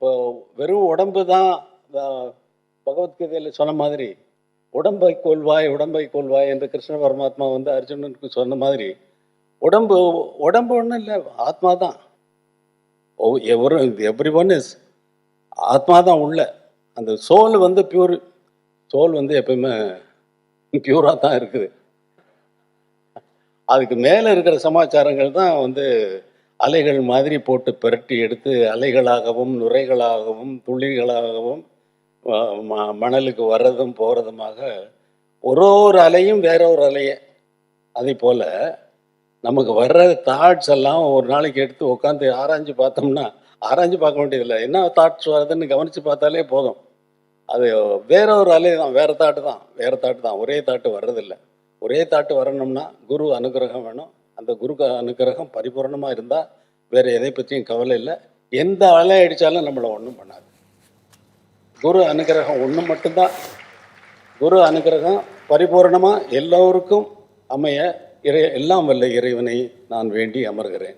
இப்போ வெறும் உடம்பு தான் பகவத்கீதையில் சொன்ன மாதிரி உடம்பை கொள்வாய் என்று கிருஷ்ண பரமாத்மா வந்து அர்ஜுனனுக்கு சொன்ன மாதிரி உடம்பு உடம்பு ஒன்றும் இல்லை, ஆத்மா தான். எவ்ரி ஒன் இஸ் ஆத்மா தான் உள்ள. அந்த சோல் வந்து பியூர், சோல் வந்து எப்பயுமே பியூராக தான் இருக்குது. அதுக்கு மேலே இருக்கிற சமாச்சாரங்கள் தான் வந்து அலைகள் மாதிரி போட்டு பிரட்டி எடுத்து அலைகளாகவும் நுரைகளாகவும் துளிகளாகவும் மணலுக்கு வர்றதும் போகிறதுமாக ஒரு அலையும் வேற ஒரு அலையை. அதே போல் நமக்கு வர்ற தாட்ஸ் எல்லாம் ஒரு நாளைக்கு எடுத்து உட்காந்து ஆராய்ஞ்சு பார்த்தோம்னா, ஆராய்ஞ்சு பார்க்க வேண்டியதில்லை, என்ன தாட்ஸ் வருதுன்னு கவனித்து பார்த்தாலே போதும். அது வேற ஒரு அலை தான், வேற தாட்டு தான், ஒரே தாட்டு வர்றதில்லை. ஒரே தாட்டு வரணும்னா குரு அனுகிரகம் வேணும். அந்த குரு அனுகிரகம் பரிபூர்ணமாக இருந்தால் வேறு எதை பற்றியும் கவலை இல்லை. எந்த அலை அடித்தாலும் நம்மளை ஒன்றும் பண்ணாது. குரு அனுகிரகம் ஒன்று மட்டும்தான். குரு அனுகிரகம் பரிபூர்ணமாக எல்லோருக்கும் அமைய எல்லாம் வல்ல இறைவனை நான் வேண்டி அமர்கிறேன்.